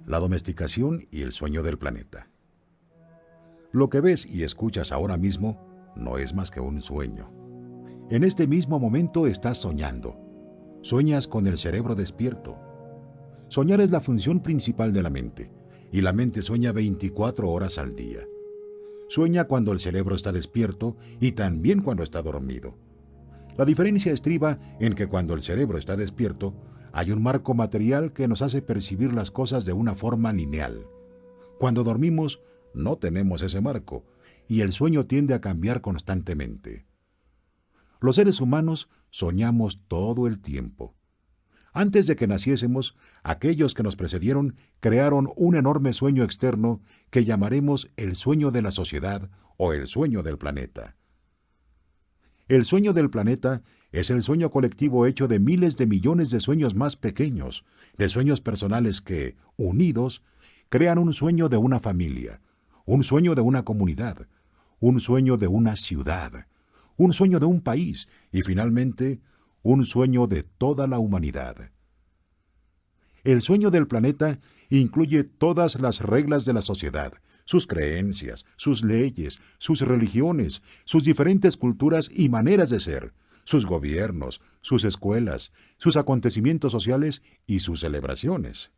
la domesticación y el sueño del planeta. Lo que ves y escuchas ahora mismo no es más que un sueño. En este mismo momento estás soñando. Sueñas con el cerebro despierto. Soñar es la función principal de la mente, y la mente sueña 24 horas al día. Sueña cuando el cerebro está despierto y también cuando está dormido. La diferencia estriba en que cuando el cerebro está despierto, hay un marco material que nos hace percibir las cosas de una forma lineal. Cuando dormimos, no tenemos ese marco, y el sueño tiende a cambiar constantemente. Los seres humanos soñamos todo el tiempo. Antes de que naciésemos, aquellos que nos precedieron crearon un enorme sueño externo que llamaremos el sueño de la sociedad o el sueño del planeta. El sueño del planeta es el sueño colectivo hecho de miles de millones de sueños más pequeños, de sueños personales que, unidos, crean un sueño de una familia, un sueño de una comunidad, un sueño de una ciudad, un sueño de un país y, finalmente, un sueño de toda la humanidad. El sueño del planeta incluye todas las reglas de la sociedad, sus creencias, sus leyes, sus religiones, sus diferentes culturas y maneras de ser, sus gobiernos, sus escuelas, sus acontecimientos sociales y sus celebraciones.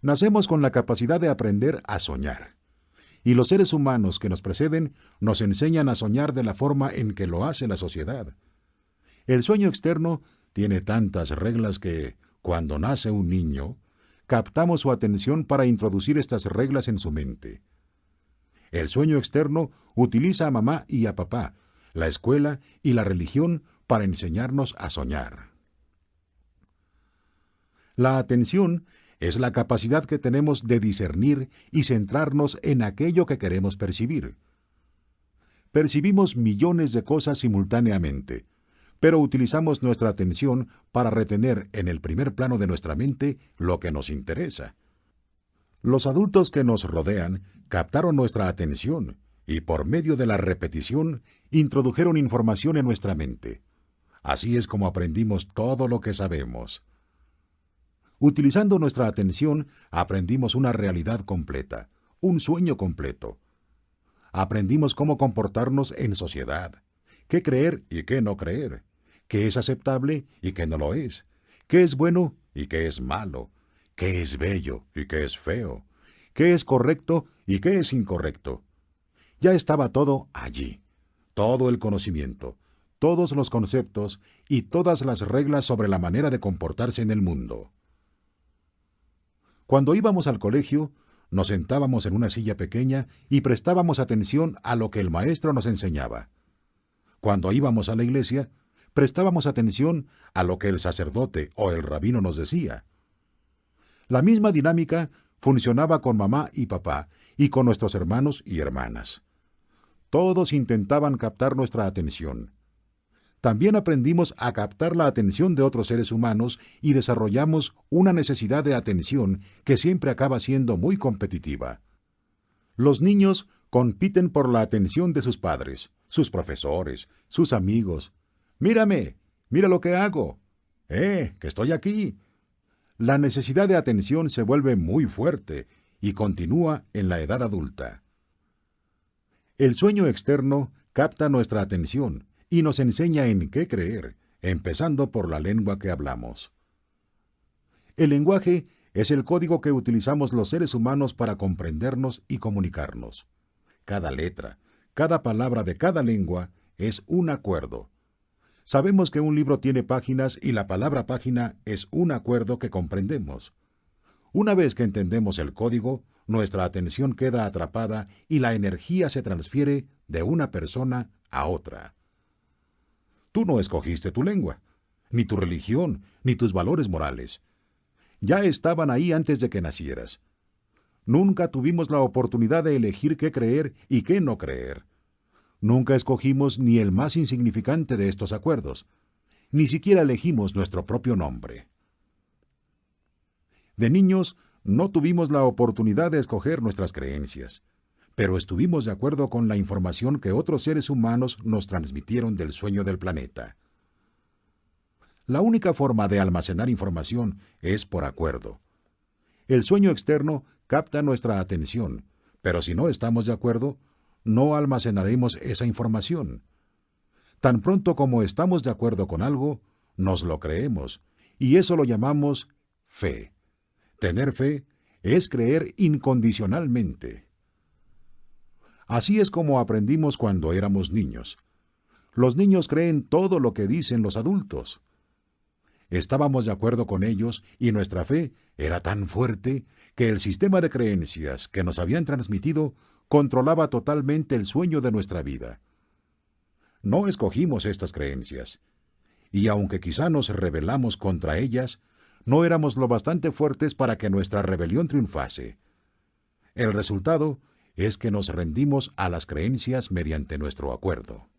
Nacemos con la capacidad de aprender a soñar, y los seres humanos que nos preceden nos enseñan a soñar de la forma en que lo hace la sociedad. El sueño externo tiene tantas reglas que, cuando nace un niño, captamos su atención para introducir estas reglas en su mente. El sueño externo utiliza a mamá y a papá, la escuela y la religión para enseñarnos a soñar. La atención es la capacidad que tenemos de discernir y centrarnos en aquello que queremos percibir. Percibimos millones de cosas simultáneamente, pero utilizamos nuestra atención para retener en el primer plano de nuestra mente lo que nos interesa. Los adultos que nos rodean captaron nuestra atención y por medio de la repetición introdujeron información en nuestra mente. Así es como aprendimos todo lo que sabemos. Utilizando nuestra atención, aprendimos una realidad completa, un sueño completo. Aprendimos cómo comportarnos en sociedad, qué creer y qué no creer, qué es aceptable y qué no lo es, qué es bueno y qué es malo, qué es bello y qué es feo, qué es correcto y qué es incorrecto. Ya estaba todo allí, todo el conocimiento, todos los conceptos y todas las reglas sobre la manera de comportarse en el mundo. Cuando íbamos al colegio, nos sentábamos en una silla pequeña y prestábamos atención a lo que el maestro nos enseñaba. Cuando íbamos a la iglesia, prestábamos atención a lo que el sacerdote o el rabino nos decía. La misma dinámica funcionaba con mamá y papá y con nuestros hermanos y hermanas. Todos intentaban captar nuestra atención. También aprendimos a captar la atención de otros seres humanos y desarrollamos una necesidad de atención que siempre acaba siendo muy competitiva. Los niños compiten por la atención de sus padres, sus profesores, sus amigos. ¡Mírame! ¡Mira lo que hago! Que estoy aquí! La necesidad de atención se vuelve muy fuerte y continúa en la edad adulta. El sueño externo capta nuestra atención y nos enseña en qué creer, empezando por la lengua que hablamos. El lenguaje es el código que utilizamos los seres humanos para comprendernos y comunicarnos. Cada letra, cada palabra de cada lengua es un acuerdo. Sabemos que un libro tiene páginas y la palabra página es un acuerdo que comprendemos. Una vez que entendemos el código, nuestra atención queda atrapada y la energía se transfiere de una persona a otra. Tú no escogiste tu lengua, ni tu religión, ni tus valores morales. Ya estaban ahí antes de que nacieras. Nunca tuvimos la oportunidad de elegir qué creer y qué no creer. Nunca escogimos ni el más insignificante de estos acuerdos. Ni siquiera elegimos nuestro propio nombre. De niños, no tuvimos la oportunidad de escoger nuestras creencias, pero estuvimos de acuerdo con la información que otros seres humanos nos transmitieron del sueño del planeta. La única forma de almacenar información es por acuerdo. El sueño externo capta nuestra atención, pero si no estamos de acuerdo, no almacenaremos esa información. Tan pronto como estamos de acuerdo con algo, nos lo creemos, y eso lo llamamos fe. Tener fe es creer incondicionalmente. Así es como aprendimos cuando éramos niños. Los niños creen todo lo que dicen los adultos. Estábamos de acuerdo con ellos y nuestra fe era tan fuerte que el sistema de creencias que nos habían transmitido controlaba totalmente el sueño de nuestra vida. No escogimos estas creencias, y aunque quizá nos rebelamos contra ellas, no éramos lo bastante fuertes para que nuestra rebelión triunfase. El resultado es que nos rendimos a las creencias mediante nuestro acuerdo.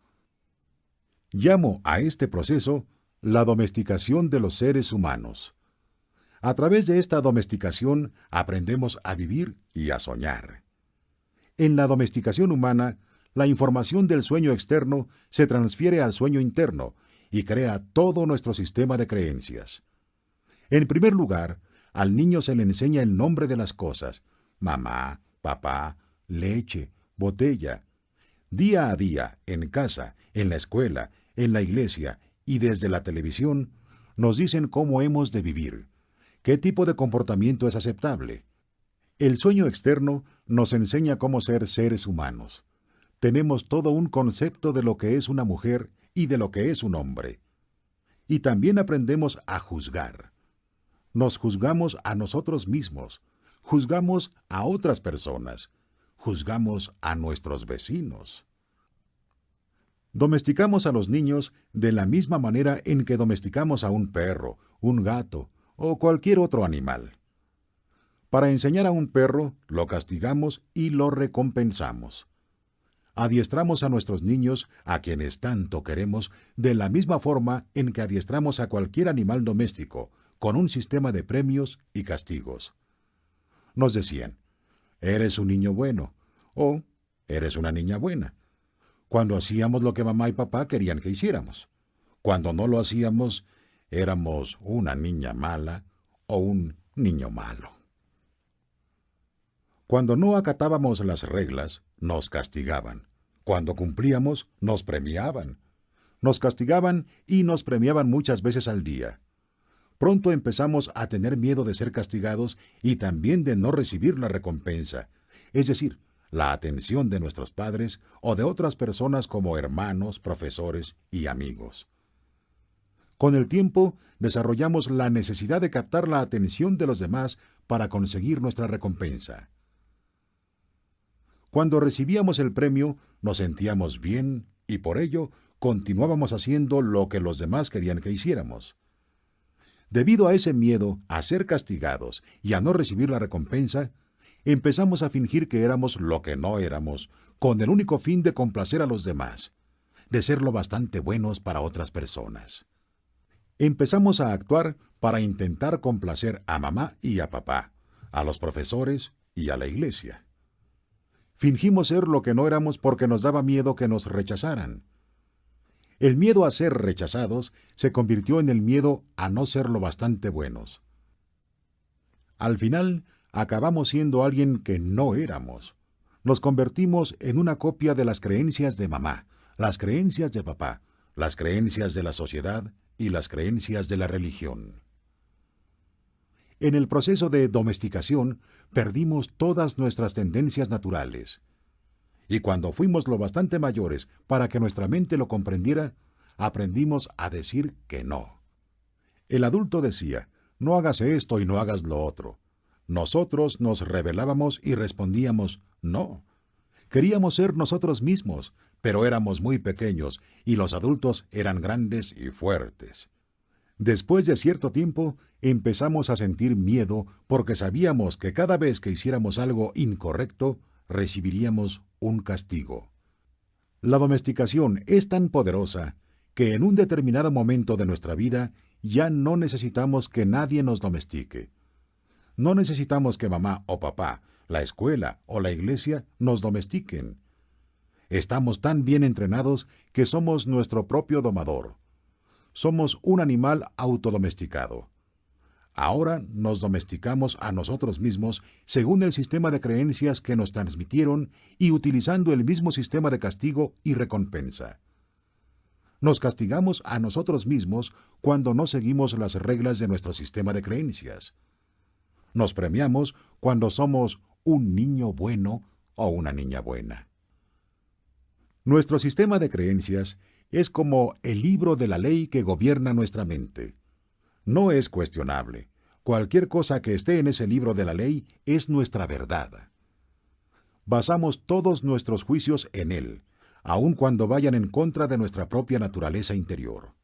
Llamo a este proceso la domesticación de los seres humanos. A través de esta domesticación aprendemos a vivir y a soñar. En la domesticación humana, la información del sueño externo se transfiere al sueño interno y crea todo nuestro sistema de creencias. En primer lugar, al niño se le enseña el nombre de las cosas: mamá, papá, leche, botella. Día a día, en casa, en la escuela, en la iglesia y desde la televisión, nos dicen cómo hemos de vivir, qué tipo de comportamiento es aceptable. El sueño externo nos enseña cómo ser seres humanos. Tenemos todo un concepto de lo que es una mujer y de lo que es un hombre. Y también aprendemos a juzgar. Nos juzgamos a nosotros mismos, juzgamos a otras personas, juzgamos a nuestros vecinos. Domesticamos a los niños de la misma manera en que domesticamos a un perro, un gato o cualquier otro animal. Para enseñar a un perro, lo castigamos y lo recompensamos. Adiestramos a nuestros niños, a quienes tanto queremos, de la misma forma en que adiestramos a cualquier animal doméstico, con un sistema de premios y castigos. Nos decían: eres un niño bueno, o eres una niña buena, cuando hacíamos lo que mamá y papá querían que hiciéramos. Cuando no lo hacíamos, éramos una niña mala o un niño malo. Cuando no acatábamos las reglas, nos castigaban. Cuando cumplíamos, nos premiaban. Nos castigaban y nos premiaban muchas veces al día. Pronto empezamos a tener miedo de ser castigados y también de no recibir la recompensa, es decir, la atención de nuestros padres o de otras personas como hermanos, profesores y amigos. Con el tiempo, desarrollamos la necesidad de captar la atención de los demás para conseguir nuestra recompensa. Cuando recibíamos el premio, nos sentíamos bien y por ello continuábamos haciendo lo que los demás querían que hiciéramos. Debido a ese miedo a ser castigados y a no recibir la recompensa, empezamos a fingir que éramos lo que no éramos, con el único fin de complacer a los demás, de ser lo bastante buenos para otras personas. Empezamos a actuar para intentar complacer a mamá y a papá, a los profesores y a la iglesia. Fingimos ser lo que no éramos porque nos daba miedo que nos rechazaran. El miedo a ser rechazados se convirtió en el miedo a no ser lo bastante buenos. Al final, acabamos siendo alguien que no éramos. Nos convertimos en una copia de las creencias de mamá, las creencias de papá, las creencias de la sociedad y las creencias de la religión. En el proceso de domesticación, perdimos todas nuestras tendencias naturales. Y cuando fuimos lo bastante mayores para que nuestra mente lo comprendiera, aprendimos a decir que no. El adulto decía: no hagas esto y no hagas lo otro. Nosotros nos rebelábamos y respondíamos: no. Queríamos ser nosotros mismos, pero éramos muy pequeños y los adultos eran grandes y fuertes. Después de cierto tiempo, empezamos a sentir miedo porque sabíamos que cada vez que hiciéramos algo incorrecto, recibiríamos un castigo. La domesticación es tan poderosa que en un determinado momento de nuestra vida ya no necesitamos que nadie nos domestique. No necesitamos que mamá o papá, la escuela o la iglesia nos domestiquen. Estamos tan bien entrenados que somos nuestro propio domador. Somos un animal autodomesticado. Ahora nos domesticamos a nosotros mismos según el sistema de creencias que nos transmitieron y utilizando el mismo sistema de castigo y recompensa. Nos castigamos a nosotros mismos cuando no seguimos las reglas de nuestro sistema de creencias. Nos premiamos cuando somos un niño bueno o una niña buena. Nuestro sistema de creencias es como el libro de la ley que gobierna nuestra mente. No es cuestionable. Cualquier cosa que esté en ese libro de la ley es nuestra verdad. Basamos todos nuestros juicios en él, aun cuando vayan en contra de nuestra propia naturaleza interior.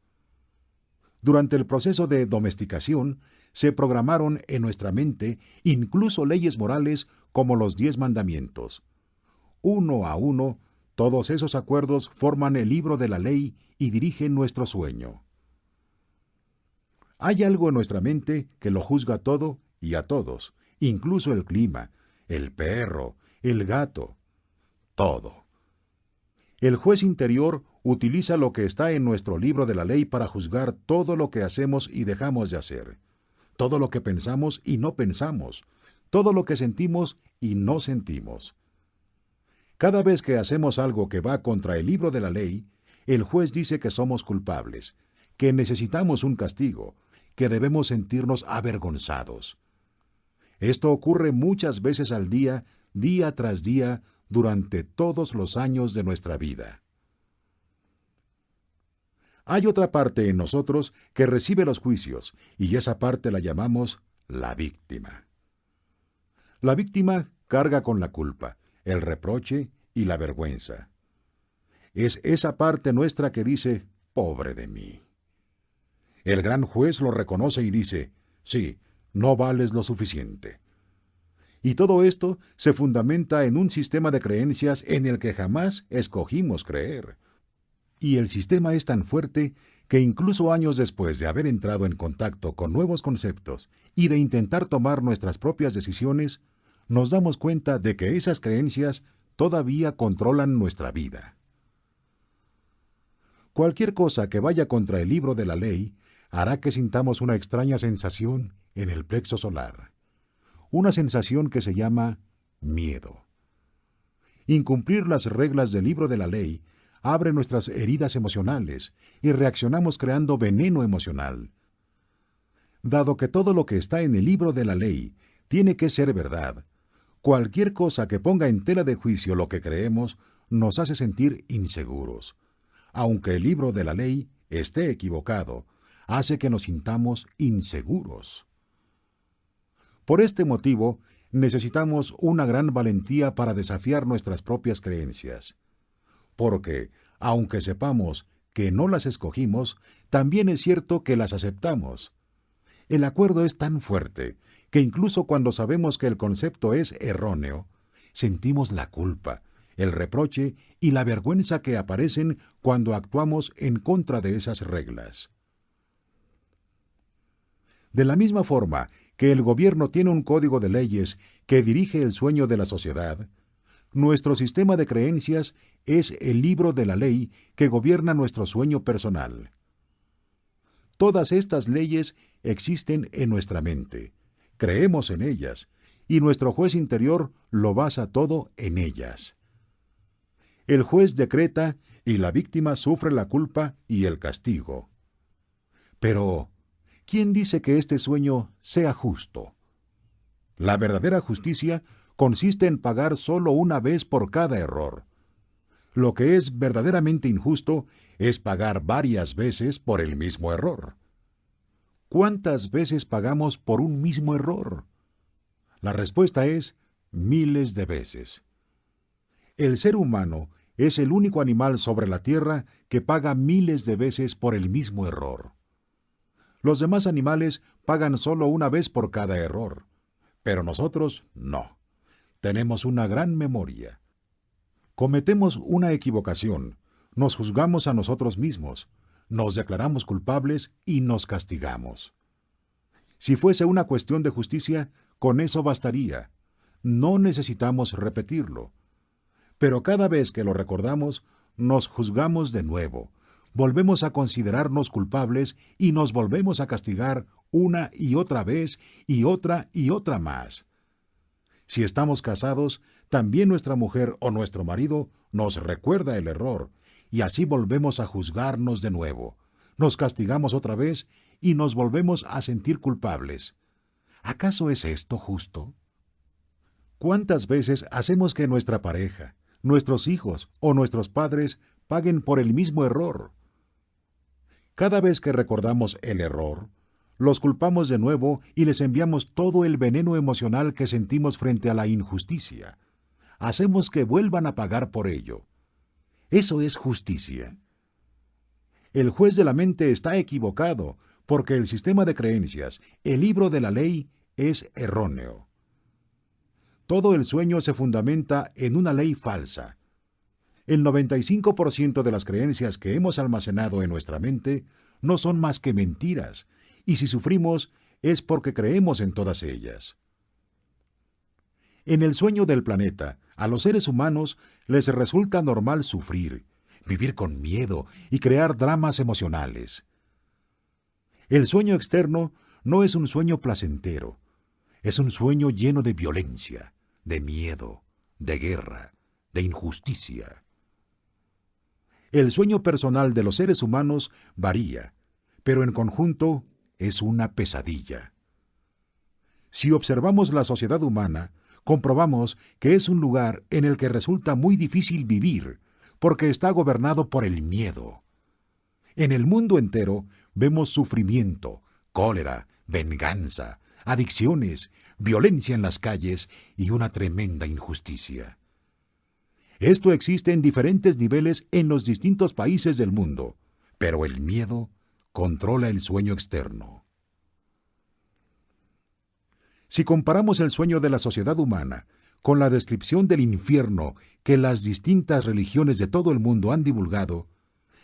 Durante el proceso de domesticación, se programaron en nuestra mente incluso leyes morales como los 10 mandamientos. Uno a uno, todos esos acuerdos forman el libro de la ley y dirigen nuestro sueño. Hay algo en nuestra mente que lo juzga todo y a todos, incluso el clima, el perro, el gato, todo. El juez interior utiliza lo que está en nuestro libro de la ley para juzgar todo lo que hacemos y dejamos de hacer, todo lo que pensamos y no pensamos, todo lo que sentimos y no sentimos. Cada vez que hacemos algo que va contra el libro de la ley, el juez dice que somos culpables, que necesitamos un castigo, que debemos sentirnos avergonzados. Esto ocurre muchas veces al día, día tras día, durante todos los años de nuestra vida. Hay otra parte en nosotros que recibe los juicios, y esa parte la llamamos la víctima. La víctima carga con la culpa, el reproche y la vergüenza. Es esa parte nuestra que dice, pobre de mí. El gran juez lo reconoce y dice, sí, no vales lo suficiente. Y todo esto se fundamenta en un sistema de creencias en el que jamás escogimos creer. Y el sistema es tan fuerte que incluso años después de haber entrado en contacto con nuevos conceptos y de intentar tomar nuestras propias decisiones, nos damos cuenta de que esas creencias todavía controlan nuestra vida. Cualquier cosa que vaya contra el libro de la ley hará que sintamos una extraña sensación en el plexo solar. Una sensación que se llama miedo. Incumplir las reglas del libro de la ley abre nuestras heridas emocionales y reaccionamos creando veneno emocional. Dado que todo lo que está en el libro de la ley tiene que ser verdad, cualquier cosa que ponga en tela de juicio lo que creemos nos hace sentir inseguros. Aunque el libro de la ley esté equivocado, hace que nos sintamos inseguros. Por este motivo, necesitamos una gran valentía para desafiar nuestras propias creencias. Porque, aunque sepamos que no las escogimos, también es cierto que las aceptamos. El acuerdo es tan fuerte que incluso cuando sabemos que el concepto es erróneo, sentimos la culpa, el reproche y la vergüenza que aparecen cuando actuamos en contra de esas reglas. De la misma forma que el gobierno tiene un código de leyes que dirige el sueño de la sociedad, nuestro sistema de creencias es el libro de la ley que gobierna nuestro sueño personal. Todas estas leyes existen en nuestra mente, creemos en ellas, y nuestro juez interior lo basa todo en ellas. El juez decreta y la víctima sufre la culpa y el castigo. Pero, ¿quién dice que este sueño sea justo? La verdadera justicia consiste en pagar solo una vez por cada error. Lo que es verdaderamente injusto es pagar varias veces por el mismo error. ¿Cuántas veces pagamos por un mismo error? La respuesta es miles de veces. El ser humano es el único animal sobre la tierra que paga miles de veces por el mismo error. Los demás animales pagan solo una vez por cada error, pero nosotros no. Tenemos una gran memoria. Cometemos una equivocación, nos juzgamos a nosotros mismos, nos declaramos culpables y nos castigamos. Si fuese una cuestión de justicia, con eso bastaría. No necesitamos repetirlo. Pero cada vez que lo recordamos, nos juzgamos de nuevo, volvemos a considerarnos culpables y nos volvemos a castigar una y otra vez y otra más. Si estamos casados, también nuestra mujer o nuestro marido nos recuerda el error, y así volvemos a juzgarnos de nuevo. Nos castigamos otra vez y nos volvemos a sentir culpables. ¿Acaso es esto justo? ¿Cuántas veces hacemos que nuestra pareja, nuestros hijos o nuestros padres paguen por el mismo error? Cada vez que recordamos el error, los culpamos de nuevo y les enviamos todo el veneno emocional que sentimos frente a la injusticia. Hacemos que vuelvan a pagar por ello. ¿Eso es justicia? El juez de la mente está equivocado, porque el sistema de creencias, el libro de la ley, es erróneo. Todo el sueño se fundamenta en una ley falsa. El 95% de las creencias que hemos almacenado en nuestra mente no son más que mentiras, y si sufrimos es porque creemos en todas ellas. En el sueño del planeta, a los seres humanos les resulta normal sufrir, vivir con miedo y crear dramas emocionales. El sueño externo no es un sueño placentero, es un sueño lleno de violencia, de miedo, de guerra, de injusticia. El sueño personal de los seres humanos varía, pero en conjunto es una pesadilla. Si observamos la sociedad humana, comprobamos que es un lugar en el que resulta muy difícil vivir, porque está gobernado por el miedo. En el mundo entero vemos sufrimiento, cólera, venganza, adicciones, violencia en las calles y una tremenda injusticia. Esto existe en diferentes niveles en los distintos países del mundo, pero el miedo controla el sueño externo. Si comparamos el sueño de la sociedad humana con la descripción del infierno que las distintas religiones de todo el mundo han divulgado,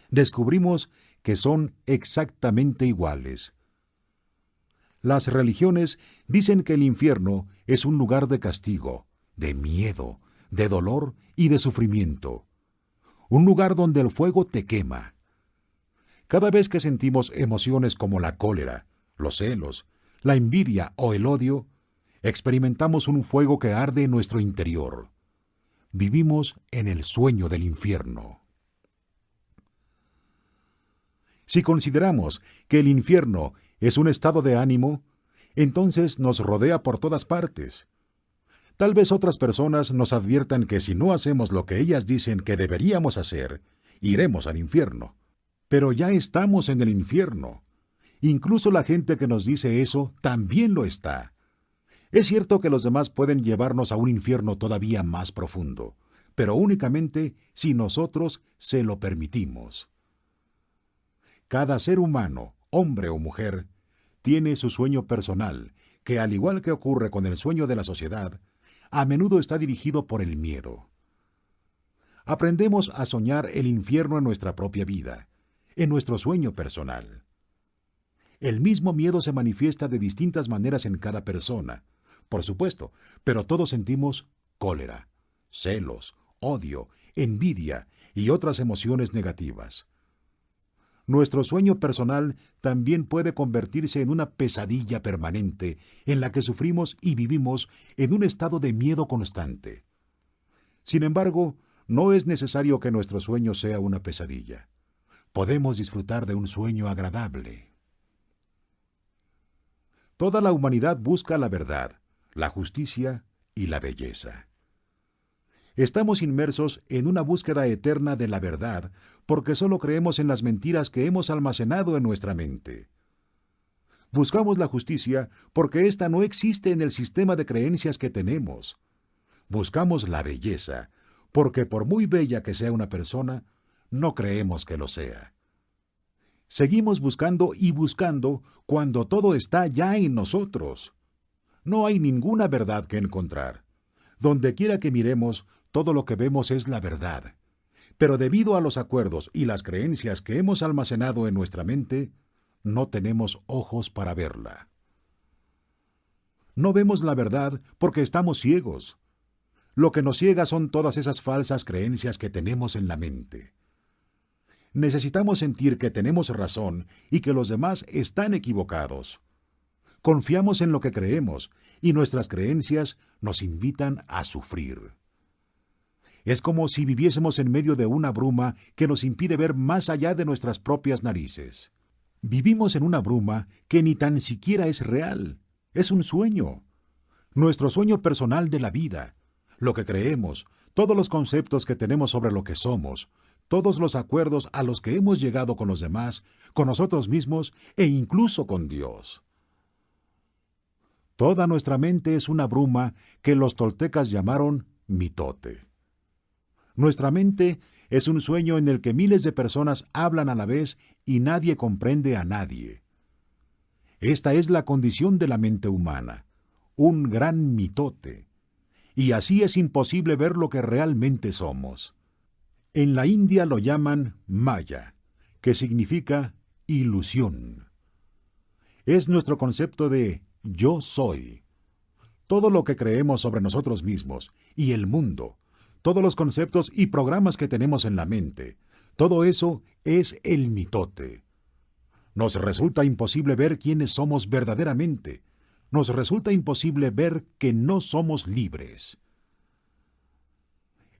descubrimos que son exactamente iguales. Las religiones dicen que el infierno es un lugar de castigo, de miedo, de dolor y de sufrimiento. Un lugar donde el fuego te quema. Cada vez que sentimos emociones como la cólera, los celos, la envidia o el odio, experimentamos un fuego que arde en nuestro interior. Vivimos en el sueño del infierno. Si consideramos que el infierno es un estado de ánimo, entonces nos rodea por todas partes. Tal vez otras personas nos adviertan que si no hacemos lo que ellas dicen que deberíamos hacer, iremos al infierno. Pero ya estamos en el infierno. Incluso la gente que nos dice eso también lo está. Es cierto que los demás pueden llevarnos a un infierno todavía más profundo, pero únicamente si nosotros se lo permitimos. Cada ser humano, hombre o mujer, tiene su sueño personal, que al igual que ocurre con el sueño de la sociedad, a menudo está dirigido por el miedo. Aprendemos a soñar el infierno en nuestra propia vida, en nuestro sueño personal. El mismo miedo se manifiesta de distintas maneras en cada persona, por supuesto, pero todos sentimos cólera, celos, odio, envidia y otras emociones negativas. Nuestro sueño personal también puede convertirse en una pesadilla permanente en la que sufrimos y vivimos en un estado de miedo constante. Sin embargo, no es necesario que nuestro sueño sea una pesadilla. Podemos disfrutar de un sueño agradable. Toda la humanidad busca la verdad, la justicia y la belleza. Estamos inmersos en una búsqueda eterna de la verdad porque solo creemos en las mentiras que hemos almacenado en nuestra mente. Buscamos la justicia porque ésta no existe en el sistema de creencias que tenemos. Buscamos la belleza porque por muy bella que sea una persona, no creemos que lo sea. Seguimos buscando y buscando cuando todo está ya en nosotros. No hay ninguna verdad que encontrar. Donde quiera que miremos, todo lo que vemos es la verdad. Pero debido a los acuerdos y las creencias que hemos almacenado en nuestra mente, no tenemos ojos para verla. No vemos la verdad porque estamos ciegos. Lo que nos ciega son todas esas falsas creencias que tenemos en la mente. Necesitamos sentir que tenemos razón y que los demás están equivocados. confiamos en lo que creemos y nuestras creencias nos invitan a sufrir. Es como si viviésemos en medio de una bruma que nos impide ver más allá de nuestras propias narices. Vivimos en una bruma que ni tan siquiera es real, es un sueño. Nuestro sueño personal de la vida, lo que creemos, todos los conceptos que tenemos sobre lo que somos, todos los acuerdos a los que hemos llegado con los demás, con nosotros mismos e incluso con Dios. Toda nuestra mente es una bruma que los toltecas llamaron mitote. Nuestra mente es un sueño en el que miles de personas hablan a la vez y nadie comprende a nadie. Esta es la condición de la mente humana, un gran mitote. Y así es imposible ver lo que realmente somos. En la India lo llaman Maya, que significa ilusión. Es nuestro concepto de yo soy. Todo lo que creemos sobre nosotros mismos y el mundo, todos los conceptos y programas que tenemos en la mente, todo eso es el mitote. Nos resulta imposible ver quiénes somos verdaderamente. Nos resulta imposible ver que no somos libres.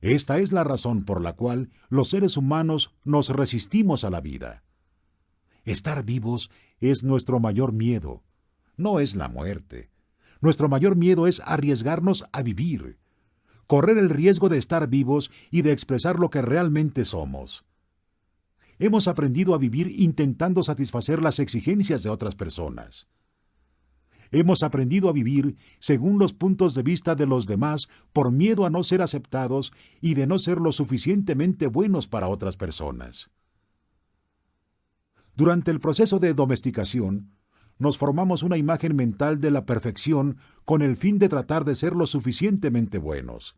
Esta es la razón por la cual los seres humanos nos resistimos a la vida. Estar vivos es nuestro mayor miedo, no es la muerte. Nuestro mayor miedo es arriesgarnos a vivir, correr el riesgo de estar vivos y de expresar lo que realmente somos. Hemos aprendido a vivir intentando satisfacer las exigencias de otras personas. Hemos aprendido a vivir según los puntos de vista de los demás por miedo a no ser aceptados y de no ser lo suficientemente buenos para otras personas. Durante el proceso de domesticación, nos formamos una imagen mental de la perfección con el fin de tratar de ser lo suficientemente buenos.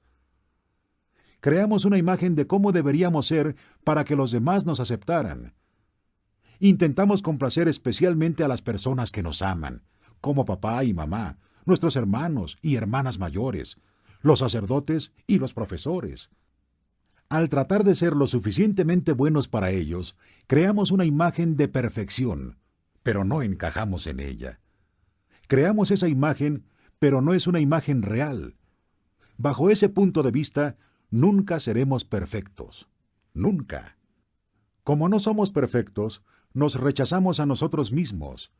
Creamos una imagen de cómo deberíamos ser para que los demás nos aceptaran. Intentamos complacer especialmente a las personas que nos aman, como papá y mamá, nuestros hermanos y hermanas mayores, los sacerdotes y los profesores. Al tratar de ser lo suficientemente buenos para ellos, creamos una imagen de perfección, pero no encajamos en ella. Creamos esa imagen, pero no es una imagen real. Bajo ese punto de vista, nunca seremos perfectos. Nunca. Como no somos perfectos, nos rechazamos a nosotros mismos.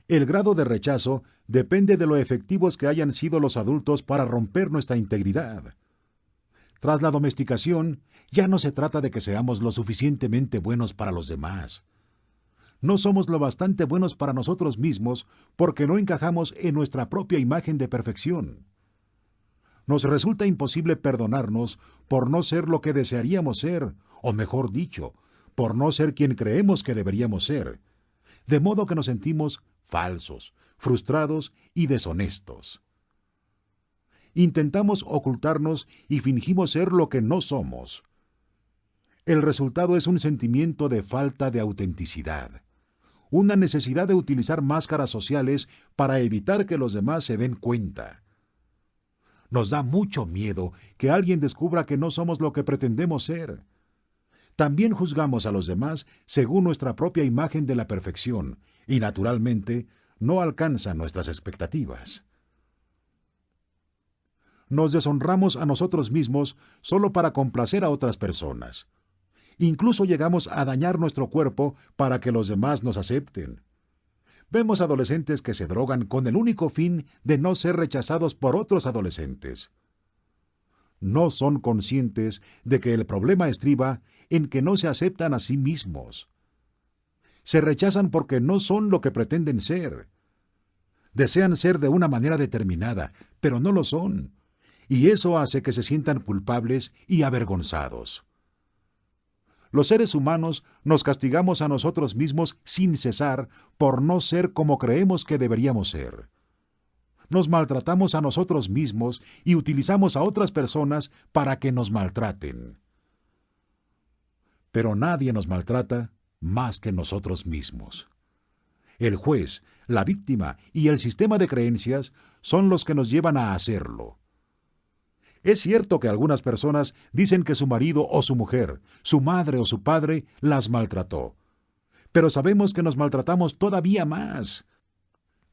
El grado de rechazo depende de lo efectivos que hayan sido los adultos para romper nuestra integridad. Tras la domesticación, ya no se trata de que seamos lo suficientemente buenos para los demás. No somos lo bastante buenos para nosotros mismos porque no encajamos en nuestra propia imagen de perfección. Nos resulta imposible perdonarnos por no ser lo que desearíamos ser, o mejor dicho, por no ser quien creemos que deberíamos ser, de modo que nos sentimos falsos, frustrados y deshonestos. Intentamos ocultarnos y fingimos ser lo que no somos. El resultado es un sentimiento de falta de autenticidad, una necesidad de utilizar máscaras sociales para evitar que los demás se den cuenta. Nos da mucho miedo que alguien descubra que no somos lo que pretendemos ser. También juzgamos a los demás según nuestra propia imagen de la perfección y, naturalmente, no alcanzan nuestras expectativas. Nos deshonramos a nosotros mismos solo para complacer a otras personas. Incluso llegamos a dañar nuestro cuerpo para que los demás nos acepten. Vemos adolescentes que se drogan con el único fin de no ser rechazados por otros adolescentes. No son conscientes de que el problema estriba en que no se aceptan a sí mismos. Se rechazan porque no son lo que pretenden ser. Desean ser de una manera determinada, pero no lo son, y eso hace que se sientan culpables y avergonzados. Los seres humanos nos castigamos a nosotros mismos sin cesar por no ser como creemos que deberíamos ser. Nos maltratamos a nosotros mismos y utilizamos a otras personas para que nos maltraten. Pero nadie nos maltrata más que nosotros mismos. El juez, la víctima y el sistema de creencias son los que nos llevan a hacerlo. Es cierto que algunas personas dicen que su marido o su mujer, su madre o su padre las maltrató. Pero sabemos que nos maltratamos todavía más.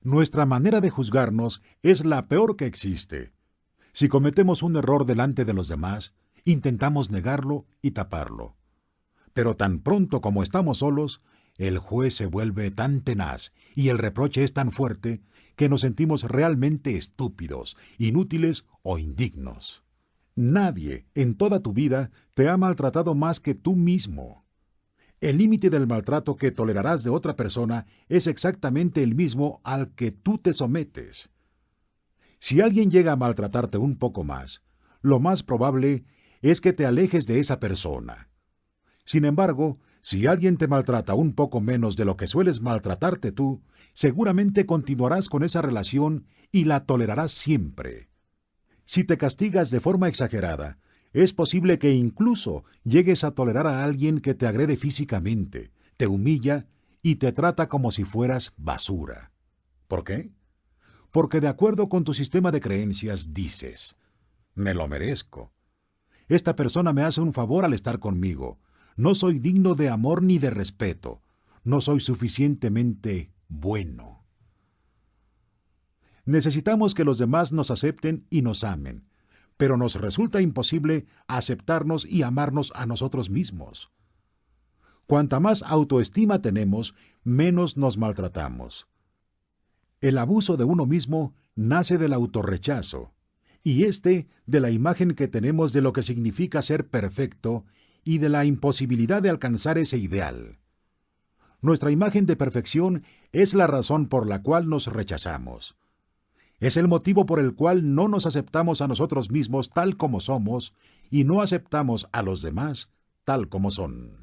Nuestra manera de juzgarnos es la peor que existe. Si cometemos un error delante de los demás, intentamos negarlo y taparlo. Pero tan pronto como estamos solos, el juez se vuelve tan tenaz y el reproche es tan fuerte que nos sentimos realmente estúpidos, inútiles o indignos. Nadie en toda tu vida te ha maltratado más que tú mismo. El límite del maltrato que tolerarás de otra persona es exactamente el mismo al que tú te sometes. Si alguien llega a maltratarte un poco más, lo más probable es que te alejes de esa persona. Sin embargo, si alguien te maltrata un poco menos de lo que sueles maltratarte tú, seguramente continuarás con esa relación y la tolerarás siempre. Si te castigas de forma exagerada, es posible que incluso llegues a tolerar a alguien que te agrede físicamente, te humilla y te trata como si fueras basura. ¿Por qué? Porque de acuerdo con tu sistema de creencias dices, me lo merezco. Esta persona me hace un favor al estar conmigo. No soy digno de amor ni de respeto. No soy suficientemente bueno. Necesitamos que los demás nos acepten y nos amen, pero nos resulta imposible aceptarnos y amarnos a nosotros mismos. Cuanta más autoestima tenemos, menos nos maltratamos. El abuso de uno mismo nace del autorrechazo, y de la imagen que tenemos de lo que significa ser perfecto y de la imposibilidad de alcanzar ese ideal. Nuestra imagen de perfección es la razón por la cual nos rechazamos. Es el motivo por el cual no nos aceptamos a nosotros mismos tal como somos y no aceptamos a los demás tal como son.